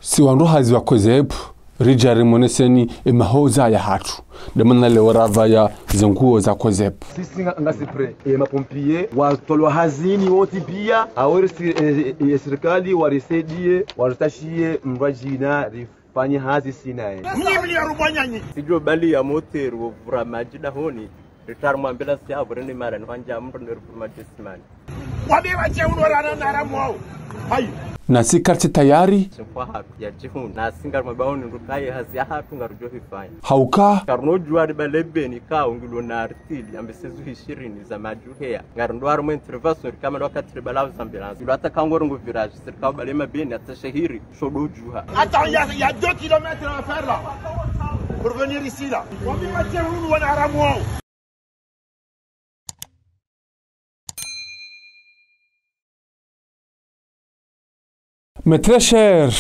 si wandu hazi wa COSEP rijari moneseni mahoza ya hatu demana le warava ya zenguo za COSEP. Sisi ngasipre mapompier watolwa hazini wote pia aweri serikali warisaidie waritashie mrajina rifanye hazi sinae mimi arubanyanye sijo bali ya moteru vura majida honi ritar mwambela sia burene mara nwanja mtu nirupuma testimani wabe wache unorana naramwao hayo na si karti tayari ya jihun na singar mabaoni ndukaye hazi hatu ngarujo hifanya hauka karno juari balebe ni ka ungilo na artili ambesezu 20 za majuhea ngarndwaro mo intervention kama wakati tribalavu ambulance ilo hata kangoro ngo virage serikali balema beni atashahiri shodo juha attends il y a 2 kilomètres à faire là pour venir ici là wabe wache unorana naramwao. Mais très cher.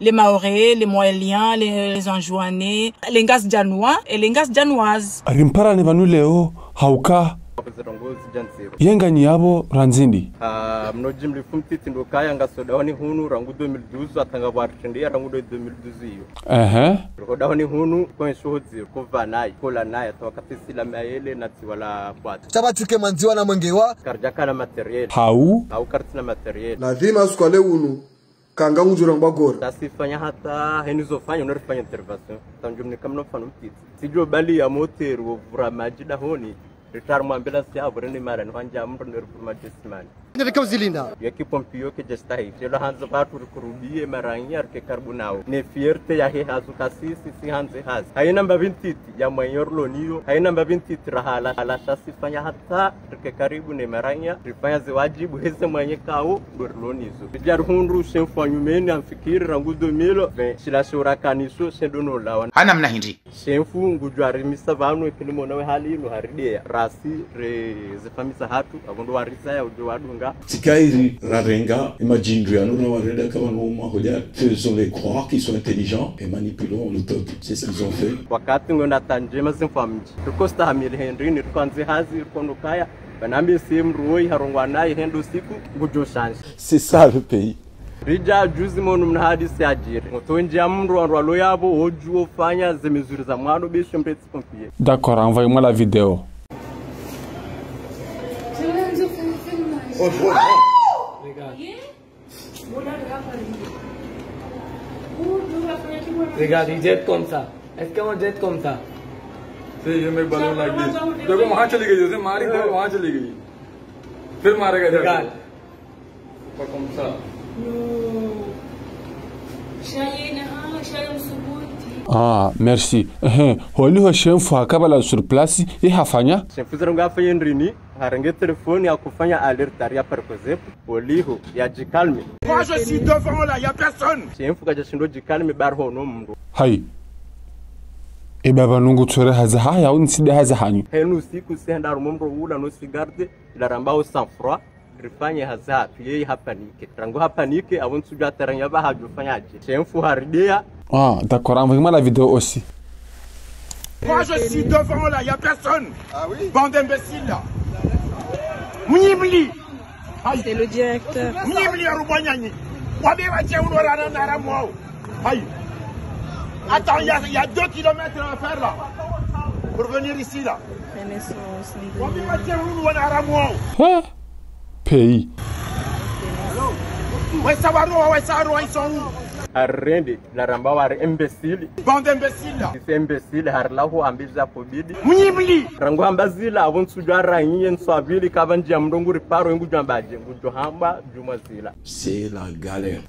Les Maorés, les Moéliens, les Anjouanais, les Ngas Djanois et les Ngas Djanoises. Rimpara ni vanu leo hauka yenga ni yabo ranzindi. Mnoji mlifumtiti ndo kaya ngasodawani hunu rangu 2012 atanga warishendia rangu 2012 Rodawani hunu kwenye shuhodzi kuvanai kola naye wakati sila maele na tiwala kwatu sabatuke manziwa na mwengewa karjaka na materiel hau karti na materiel lazima sukale unu kanga unjura mbagora tasifanya hata henizofanya unarifanya intervention tanjumni kamno fanu mpiti sijo bali ya moteru vura majida honi ritar mwambela sia burene mara nwanja mtu nirupuma testimani nireka uzilinda yakipompio ke jestahi jelo hanza batu kurudie maranya ke karbunao ne fierte ya he hazu kasisi si hanze haz haina mbavintiti ya mayorlo niyo haina mbavintiti rahala ala shasifanya hata ke karibu ne maranya rifanya ziwajibu heze mwenye kao dorlonizo bijar hunru shemfanyumeni amfikiri rangu 2020 shila shura kaniso sendono lawan hana mna hindi shemfu ngujwari misavanu ekilimo nawe hali ino haridea rasi re zifamisa hatu abondo warisa ya ujowadunga Tikairi rarenga imagine ya nous warenda kama ngoma hoja faisons-les croire qu'ils sont intelligents et manipulons le peuple. C'est ce qu'ils ont fait. Wakati ngona tanjema simfamji tukosta hamile Henry ni tukanze hazi kondokaya banambi simruoi harongwanaye hendo siku ngujo chance. C'est ça le pays. Rija juzi monu mnahadisi ajiri mutonje amru anrwalo yabo oju ofanya zemizuri za mwano bisho mpetsi pompier. D'accord, envoyez-moi la vidéo. Regarde, il jette comme ça. Est-ce qu'on jette comme ça? C'est je me ballon lagi. देखो वहाँ चली गई जैसे मारी तो वहाँ चली गई. फिर मारेगा regarde. Pas comme ça. Ah, merci. Holi ho shemfu hakabala sur place et hafanya. Shemfu zanga afanya ndrini harenge telefoni ya kufanya alert ya par COSEP oliho ya jikalme. Moi je suis devant là, il y a personne. Shemfu kaja shindo jikalme barho no mndo. Hai. E baba nungu tsore haza haya unside haza hanyu. Henu siku senda rumomro ula no sigarde la rambao sans froid. Rifanye haza yeye hapanike. Rango hapanike avonsu ja teranya ba haju fanyaje. Shemfu haridea. Ah, d'accord, envoyez-moi la vidéo aussi. Moi je suis devant là, il y a personne. Ah oui? Bande d'imbéciles là. Mnibli. C'est le directeur. Mnibli arubanyanye. Wabe wache unorana naramwao. Aïe. Attends, il y a 2 kilomètres à faire là. Pour venir ici là. Wabe wache unorana naramwao. Hein? Pays. Ouais, ça va, ils sont où? Arrende la ramba war imbécile bande d'imbéciles là c'est imbécile har lahu ambiza pobidi mnyibli rango ambazila avon sujara yin so abili kavanji amndongu riparo ngu jambaje ngu hamba jumazila C'est la galère.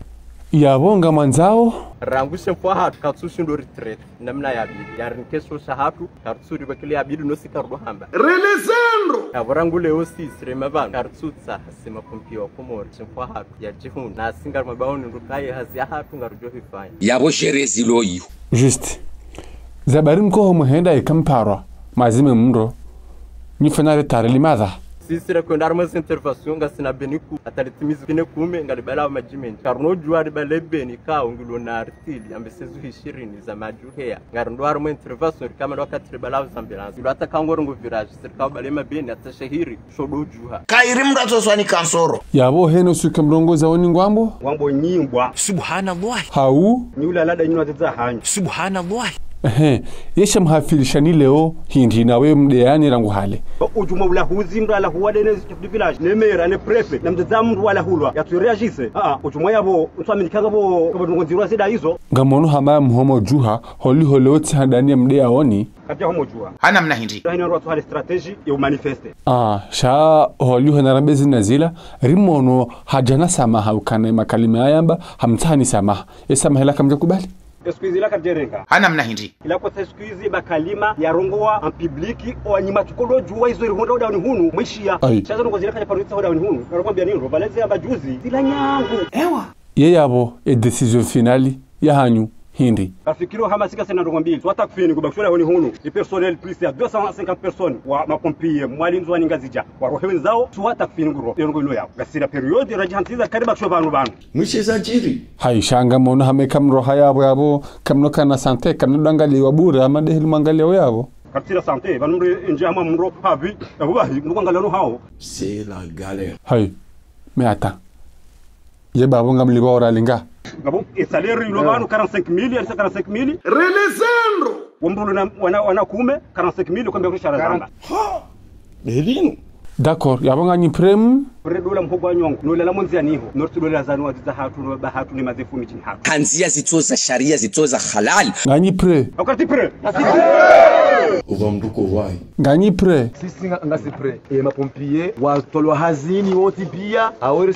Yabonga manzao rangu sempo hat katsu shindo retreat namna ya bidi yarin keso shahatu katsu ribakili ya bidi no sikardo hamba relezandro avarangu leo si srema van katsu tsa sema kompio COMORES sempo hat ya jihun na singar mabaoni ndukaye hazi hatu ngarujo hifanya yabo sherezi loyi juste zabarin ko mo henda e kampara mazime mndo nifanya retare limadha sisi rekwenda mas intervention ngasina beniku atalitimiza pine kume ngalibala majimenti karno juari balebeni ka ungilo na artili ambesezu 20 za majuhea ngarndo armo intervention kama wakati bala ambulance ilo atakangoro ngo village sirka balema beni atashahiri shodo juha kairi mrato swani kansoro yabo heno suka mrongoza woni ngwambo nyimbwa subhanallah hau nyula lada nyuna tza hanyu subhanallah yesha mhafilishani leo hindi nawe mdeani rangu hale ujuma ula huzi mrala huwade ne village ne mera ne prefect na mtzamu wala hulwa yatureagise ujuma yabo ntwamenikaga bo kabongonzirwa zida hizo ngamono hama mhomo juha holi holoti handani mde aoni katia homo juha hana mna hindi hina ro twale strategy ya manifeste sha holi honarambezi nazila rimono hajana samaha ukana makalima ayamba hamtani samaha yesama hela kamja kubali Eskuizi la kajerenga hana mna hindi ila kwa eskuizi bakalima ya rongoa en public o nyima tukolo juwa hizo honda oda ni hunu mwishia chaza ngo zilaka parutsa oda ni hunu nakwambia nini robaleze amba juzi zila nyangu ewa yeyabo decision finali ya hanyu hindi kafikiro hamasika sana ndongombi tu Takfine kubakshora honi hunu ni personnel plus ya 250 personnes wa mapompier mwalinzi wa ngazija wa rohewe zao tu Takfine nguro ngo ilo yao gasira period rajantiza kariba kusho banu mwishezajiri haishanga mono hame kamroha yabo kamno kana sante kanodangaliwa wabura amade hilmangalia yabo katira sante banumre nje ama mro habi abubahi ngwangalano hao c'est la galère hay meata ye babo ngamliba oralinga ngabo salaire ilo banu 45000 ya 45000 relezando wambulo wana kume 45000 kwambia kushara zamba belino d'accord yabanga ni prem dola mhogwa nyongo nola la monzia niho nortu dola zanwa za hatu no bahatu ni mazefu michini hatu kanzia zitoza sharia zitoza halal ngani pre akati pre uvamduko vai ngani pre sisi ngasi pre mapompier wa tolwa hazini wote pia aweri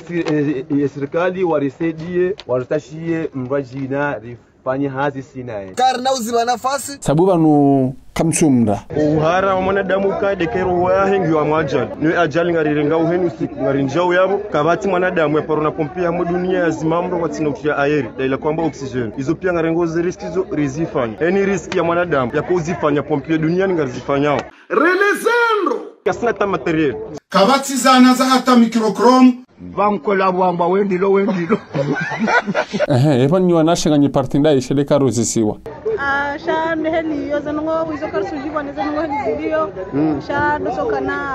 serikali warisaidie waritashie mrajina rifanye hazi sinae karna uzima nafasi sabuba no kamsumda uhara wa mwanadamu kade kero wahengi wa mwajali ni ajali ngarirenga uheni usiku ngarinjao yabo kabati mwanadamu yaparona pompia mu dunia ya zimamro kwa tinokia aeri daila kwamba oxygen izo pia ngarengozi riski zo rizifanya eni riski ya mwanadamu ya kuzifanya pompia duniani ngarizifanyao relezando yasina ta materiel kabati zana za hata microchrome banko la bwamba wendilo evan nywanashinga ni partinda ishele karuzisiwa sha meheli yozengo wizokar sujiwa nezengo heli zidio sha dosokana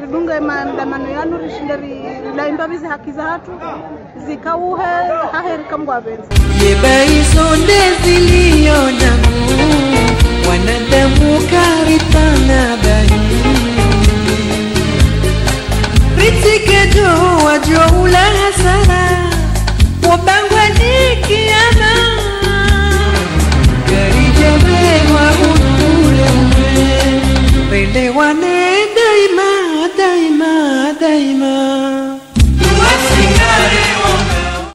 ridunga maandamano yanu rishindari laimba bizi haki za hatu zikauhe haheri kamgwa benzi yebaizo ndezilio damu wanadamu karitana bayi ritike jo wajo ula